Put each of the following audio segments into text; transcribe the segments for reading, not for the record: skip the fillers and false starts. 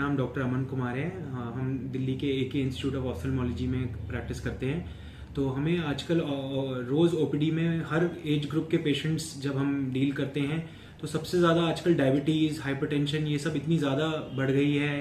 नाम डॉक्टर अमन कुमार है। हम दिल्ली के एके इंस्टीट्यूट ऑफ ऑफ्थल्मोलॉजी में प्रैक्टिस करते हैं। तो हमें आजकल रोज़ ओपीडी में हर एज ग्रुप के पेशेंट्स जब हम डील करते हैं तो सबसे ज़्यादा आजकल डायबिटीज़, हाइपरटेंशन ये सब इतनी ज़्यादा बढ़ गई है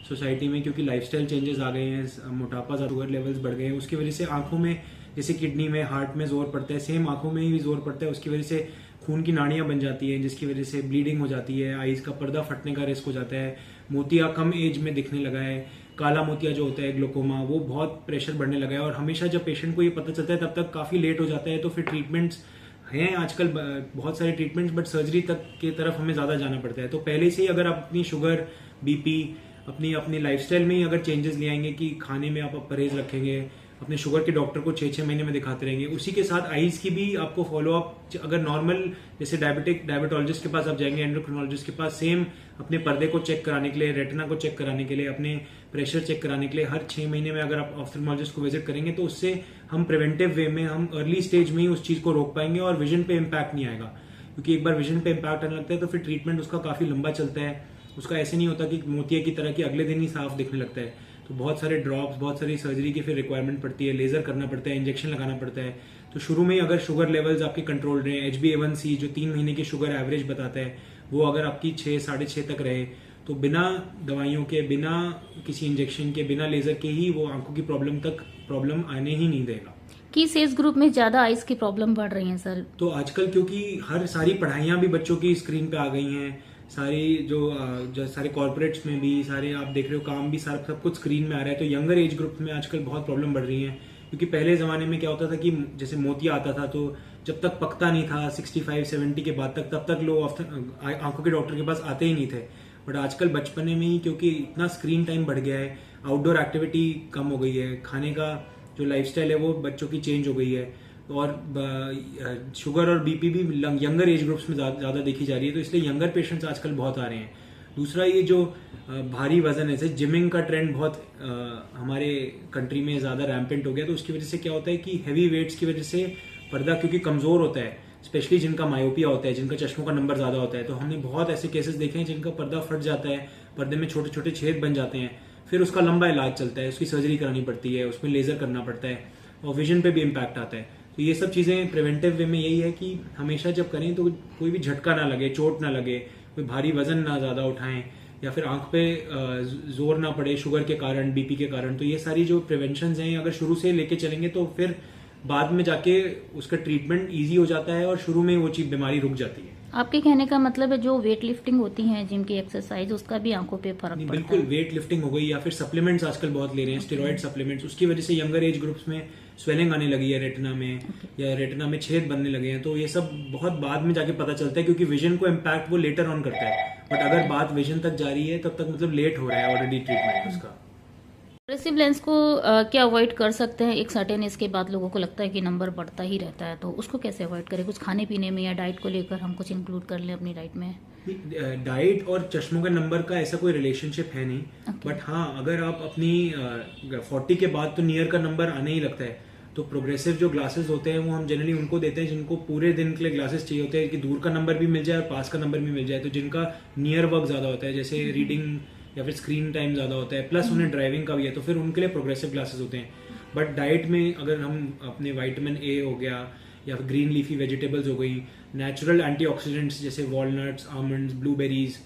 सोसाइटी में, क्योंकि लाइफस्टाइल चेंजेस आ गए हैं, मोटापा, शुगर लेवल्स बढ़ गए हैं। उसकी वजह से आंखों में, जैसे किडनी में, हार्ट में जोर पड़ता है, सेम आंखों में ही जोर पड़ता है। उसकी वजह से खून की नाड़ियां बन जाती हैं, जिसकी वजह से ब्लीडिंग हो जाती है, आईज का पर्दा फटने का रिस्क हो जाता है, मोतिया कम एज में दिखने लगा है, काला मोतिया जो होता है ग्लोकोमा, वो बहुत प्रेशर बढ़ने लगा है। और हमेशा जब पेशेंट को ये पता चलता है तब तक काफ़ी लेट हो जाता है। तो फिर ट्रीटमेंट्स हैं आजकल, बहुत सारे ट्रीटमेंट्स, बट सर्जरी तक की तरफ हमें ज़्यादा जाना पड़ता है। तो पहले से ही अगर आप अपनी शुगर, बीपी, अपनी लाइफस्टाइल में ही अगर चेंजेस ले आएंगे कि खाने में आप परहेज रखेंगे, अपने शुगर के डॉक्टर को 6-6 महीने में दिखाते रहेंगे, उसी के साथ आईज की भी आपको फॉलोअप, अगर नॉर्मल जैसे डायबिटोलॉजिस्ट के पास आप जाएंगे, एंडोक्रिनोलॉजिस्ट के पास, सेम अपने पर्दे को चेक कराने के लिए, रेटिना को चेक कराने के लिए, अपने प्रेशर चेक कराने के लिए हर 6 महीने में अगर आप ऑफ्थल्मोलॉजिस्ट को विजिट करेंगे तो उससे हम प्रिवेंटिव वे में, हम अर्ली स्टेज में ही उस चीज को रोक पाएंगे और विजन पे इम्पैक्ट नहीं आएगा। क्योंकि एक बार विजन पे इम्पैक्ट आने लगता है तो फिर ट्रीटमेंट उसका काफी लंबा चलता है। उसका ऐसे नहीं होता कि मोतिया की तरह कि अगले दिन ही साफ दिखने लगता है। तो बहुत सारे ड्रॉप्स, बहुत सारी सर्जरी की फिर रिक्वायरमेंट पड़ती है, लेजर करना पड़ता है, इंजेक्शन लगाना पड़ता है। तो शुरू में ही अगर शुगर लेवल्स आपके कंट्रोल रहे, HbA1c जो 3 महीने की शुगर एवरेज बताता है, वो अगर आपकी 6-6.5 तक रहे, तो बिना दवाइयों के, बिना किसी इंजेक्शन के, बिना लेजर के ही वो आंखों की प्रॉब्लम आने ही नहीं देगा। किस एज ग्रुप में ज्यादा आइज की प्रॉब्लम बढ़ रही है सर? तो आजकल क्योंकि हर सारी पढ़ाइयां भी बच्चों की स्क्रीन पे आ गई हैं, सारी जो सारे कॉर्पोरेट्स में भी, सारे आप देख रहे हो काम भी सारा सब कुछ स्क्रीन में आ रहा है। तो यंगर एज ग्रुप में आजकल बहुत प्रॉब्लम बढ़ रही है। क्योंकि पहले जमाने में क्या होता था कि जैसे मोतिया आता था तो जब तक पकता नहीं था 65-70 के बाद तक, तब तक लोग आंखों के डॉक्टर के पास आते ही नहीं थे। बट आजकल बचपने में ही, क्योंकि इतना स्क्रीन टाइम बढ़ गया है, आउटडोर एक्टिविटी कम हो गई है, खाने का जो लाइफस्टाइल है वो बच्चों की चेंज हो गई है, और शुगर और बीपी भी यंगर एज ग्रुप्स में ज्यादा देखी जा रही है। तो इसलिए यंगर पेशेंट्स आजकल बहुत आ रहे हैं। दूसरा, ये जो भारी वजन है, जिमिंग का ट्रेंड बहुत हमारे कंट्री में ज्यादा रैम्पेंट हो गया। तो उसकी वजह से क्या होता है कि हैवी वेट्स की वजह से पर्दा क्योंकि कमजोर होता है, स्पेशली जिनका मायोपिया होता है, जिनका चश्मों का नंबर ज्यादा होता है, तो हमने बहुत ऐसे केसेस देखे हैं जिनका पर्दा फट जाता है, पर्दे में छोटे छोटे छेद बन जाते हैं, फिर उसका लंबा इलाज चलता है, उसकी सर्जरी करानी पड़ती है, उसमें लेजर करना पड़ता है, और विजन पे भी इम्पैक्ट आता है। तो ये सब चीजें प्रिवेंटिव वे में यही है कि हमेशा जब करें तो कोई भी झटका ना लगे, चोट ना लगे, कोई भारी वजन ना ज्यादा उठाएं, या फिर आंख पे जोर ना पड़े शुगर के कारण, बीपी के कारण। तो ये सारी जो प्रिवेंशन हैं अगर शुरू से लेके चलेंगे तो फिर बाद में जाके उसका ट्रीटमेंट ईजी हो जाता है और शुरू में वो चीज बीमारी रुक जाती है। आपके कहने का मतलब है जो वेट लिफ्टिंग होती है, जिम की एक्सरसाइज, उसका भी आंखों पे फर्क पड़ता बिल्कुल, है? वेट लिफ्टिंग हो गई, या फिर सप्लीमेंट्स आजकल बहुत ले रहे हैं, स्टेरॉइड सप्लीमेंट्स, उसकी वजह से यंगर एज ग्रुप्स में स्वेलिंग आने लगी है रेटिना में, या रेटिना में छेद बनने लगे हैं। तो ये सब बहुत बाद में जाके पता चलता है, क्योंकि विजन को इम्पैक्ट वो लेटर ऑन करता है। बट अगर बात विजन तक जा रही है तब तक मतलब लेट हो रहा है ऑलरेडी ट्रीटमेंट उसका। प्रोग्रेसिव लेंस को क्या अवॉइड कर सकते हैं? एक सर्टेन एज के बाद लोगों को लगता है कि नंबर बढ़ता ही रहता है, तो उसको कैसे अवॉइड करें? कुछ खाने पीने में या डाइट को लेकर हम कुछ इंक्लूड कर लें अपनी डाइट में? डाइट और चश्मों के नंबर का ऐसा कोई रिलेशनशिप है नहीं। बट हाँ, अगर आप अपनी 40 के बाद तो नियर का नंबर आने ही लगता है, तो प्रोग्रेसिव जो ग्लासेस होते हैं वो हम जनरली उनको देते हैं जिनको पूरे दिन के लिए ग्लासेस चाहिए होते हैं कि दूर का नंबर भी मिल जाए और पास का नंबर भी मिल जाए। तो जिनका नियर वर्क ज्यादा होता है, जैसे रीडिंग या फिर स्क्रीन टाइम ज्यादा होता है, प्लस उन्हें ड्राइविंग का भी है, तो फिर उनके लिए प्रोग्रेसिव ग्लासेस होते हैं। बट डाइट में अगर हम अपने विटामिन ए हो गया, या फिर ग्रीन लीफी वेजिटेबल्स हो गई, नेचुरल एंटीऑक्सीडेंट्स जैसे walnuts, almonds, blueberries,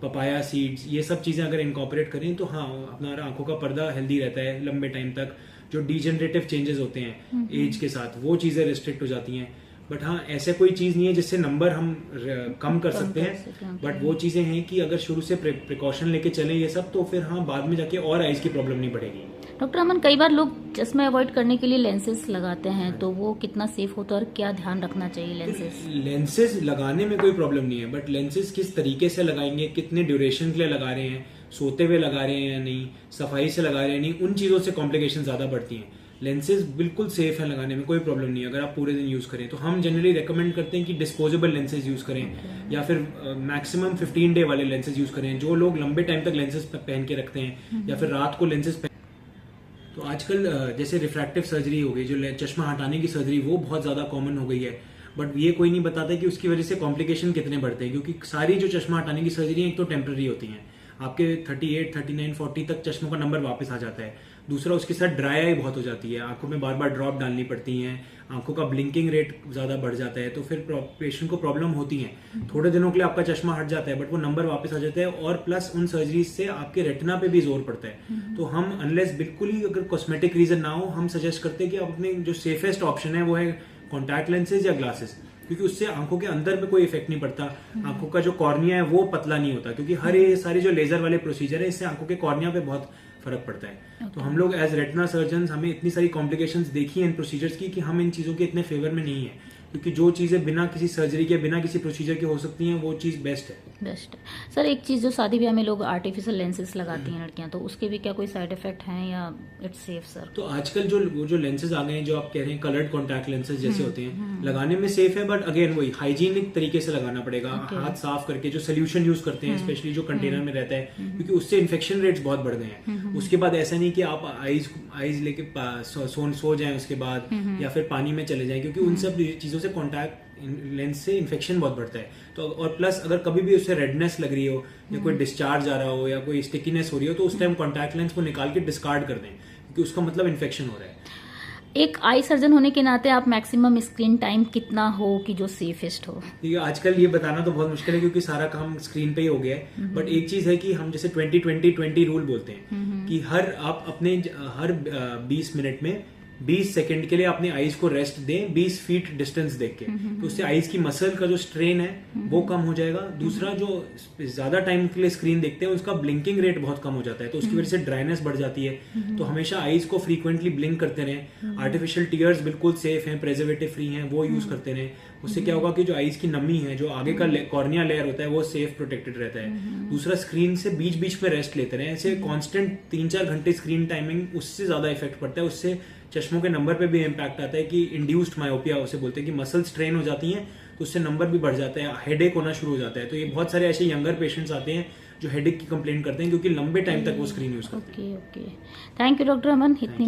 papaya seeds, ये सब चीजें अगर इनकॉर्पोरेट करें तो हाँ, अपना आंखों का पर्दा हेल्दी रहता है लंबे टाइम तक। जो डीजेनरेटिव चेंजेस होते हैं एज के साथ, वो चीजें रिस्ट्रिक्ट हो जाती हैं। बट हाँ, ऐसे कोई चीज नहीं है जिससे नंबर हम कम कर सकते हैं। बट वो चीजें हैं कि अगर शुरू से प्रिकॉशन लेके चले ये सब, तो फिर हाँ, बाद में जाके और आइज की प्रॉब्लम नहीं बढ़ेगी। डॉक्टर अमन, कई बार लोग चश्मा अवॉइड करने के लिए लेंसेज लगाते हैं, तो वो कितना सेफ होता है और क्या ध्यान रखना चाहिए लेंसेज? लेंसेज लगाने में कोई प्रॉब्लम नहीं है, बट लेंसेज किस तरीके से लगाएंगे, कितने ड्यूरेशन के लिए लगा रहे हैं, सोते हुए लगा रहे हैं या नहीं, सफाई से लगा रहे हैं नहीं, उन चीजों से कॉम्प्लिकेशन ज्यादा बढ़ती हैं। लेंसेज बिल्कुल सेफ है लगाने में, कोई प्रॉब्लम नहीं है अगर आप पूरे दिन यूज करें। तो हम जनरली रेकमेंड करते हैं कि डिस्पोजेबल लेंसेज यूज करें, या फिर मैक्सिमम 15 डे वाले लेंसेज यूज करें। जो लोग लंबे टाइम तक लेंसेज पहन के रखते हैं, या फिर रात को लेंसेज तो आजकल जैसे रिफ्रैक्टिव सर्जरी हो गई, जो चश्मा हटाने की सर्जरी, वो बहुत ज्यादा कॉमन हो गई है। बट ये कोई नहीं बताता कि उसकी वजह से कॉम्प्लिकेशन कितने बढ़ते हैं, क्योंकि सारी जो चश्मा हटाने की सर्जरी है एक तो टेम्पररी होती हैं, आपके 38, 39, 40 तक चश्मों का नंबर वापस आ जाता है। दूसरा, उसके साथ ड्राई आई बहुत हो जाती है, आंखों में बार बार ड्रॉप डालनी पड़ती हैं, आंखों का ब्लिंकिंग रेट ज्यादा बढ़ जाता है, तो फिर पेशेंट को प्रॉब्लम होती है। थोड़े दिनों के लिए आपका चश्मा हट जाता है बट वो नंबर वापस आ जाता है, और प्लस उन सर्जरीज से आपके रेटिना पे भी जोर पड़ता है। तो हम अनलेस बिल्कुल ही अगर कॉस्मेटिक रीजन ना हो, हम सजेस्ट करते हैं कि आप अपने जो सेफेस्ट ऑप्शन है वो है कॉन्टैक्ट लेंसेज या ग्लासेस, क्योंकि उससे आंखों के अंदर में कोई इफेक्ट नहीं पड़ता, आंखों का जो कॉर्निया है वो पतला नहीं होता, क्योंकि हर ये सारे जो लेजर वाले प्रोसीजर है इससे आंखों के कॉर्निया पे बहुत फर्क पड़ता है। तो हम लोग एज रेटिना सर्जन, हमें इतनी सारी कॉम्प्लिकेशंस देखी है इन प्रोसीजर्स की कि हम इन चीजों के इतने फेवर में नहीं है, क्योंकि जो चीजें बिना किसी सर्जरी के, बिना किसी प्रोसीजर के हो सकती हैं, वो चीज बेस्ट है। बेस्ट है सर। एक चीज़ जो शादी ब्याह में लोग आर्टिफिशियल लेंसेज लगाती हैं लड़कियां, तो उसके भी क्या कोई साइड इफेक्ट हैं या इट्स सेफ सर? तो आजकल जो लेंसेज आ गए हैं, जो आप कह रहे हैं कलर्ड कॉन्टैक्ट लेंसेज जैसे होते हैं, लगाने में सेफ है, बट अगेन वही हाइजीनिक तरीके से लगाना पड़ेगा, हाथ साफ करके, जो सोल्यूशन यूज करते हैं स्पेशली जो कंटेनर में रहता है, क्योंकि उससे इन्फेक्शन रेट्स बहुत बढ़ गए हैं। उसके बाद ऐसा नहीं कि आप आईज लेके सो जाएं उसके बाद, या फिर पानी में चले जाएं, क्योंकि उन सब चीजों से कॉन्टैक्ट लेंस से इन्फेक्शन बहुत बढ़ता है। तो और प्लस अगर कभी भी उससे रेडनेस लग रही हो, या कोई डिस्चार्ज आ रहा हो, या कोई स्टिकीनेस हो रही हो, तो उस टाइम कॉन्टैक्ट लेंस को निकाल के डिस्कार्ड कर दें, क्योंकि उसका मतलब इन्फेक्शन हो रहा है। एक आई सर्जन होने के नाते आप मैक्सिमम स्क्रीन टाइम कितना हो कि जो सेफेस्ट हो? ठीक है, आजकल ये बताना तो बहुत मुश्किल है क्योंकि सारा काम स्क्रीन पे ही हो गया है, बट एक चीज है कि हम जैसे 20-20-20 रूल बोलते हैं कि हर 20 मिनट में 20 सेकंड के लिए अपने आईज को रेस्ट दें 20 फीट डिस्टेंस देख के, तो उससे आईज की मसल का जो स्ट्रेन है वो कम हो जाएगा। दूसरा, जो ज्यादा टाइम के लिए स्क्रीन देखते हैं उसका ब्लिंकिंग रेट बहुत कम हो जाता है, तो उसकी वजह से ड्राइनेस बढ़ जाती है। तो हमेशा आईज को फ्रीक्वेंटली ब्लिंक करते रहें। आर्टिफिशियल टीयर्स बिल्कुल सेफ हैं, प्रेजर्वेटिव फ्री हैं, वो यूज करते रहें। उससे क्या होगा कि जो आईज की नमी है, जो आगे का कॉर्निया लेयर होता है, वो सेफ प्रोटेक्टेड रहता है। दूसरा, स्क्रीन से बीच बीच में रेस्ट लेते रहें, ऐसे कांस्टेंट 3-4 घंटे स्क्रीन टाइमिंग, उससे ज्यादा इफेक्ट पड़ता है। उससे चश्मों के नंबर पे भी इम्पैक्ट आता है कि इंड्यूस्ड मायोपिया उसे बोलते हैं, कि मसल स्ट्रेन हो जाती हैं, तो उससे नंबर भी बढ़ जाता है, हेडेक होना शुरू हो जाता है। तो ये बहुत सारे ऐसे यंगर पेशेंट्स आते हैं जो हेडेक की कंप्लेंट करते हैं, क्योंकि लंबे टाइम तक वो स्क्रीन यूज करते हैं। ओके, थैंक यू डॉक्टर अमन, इतनी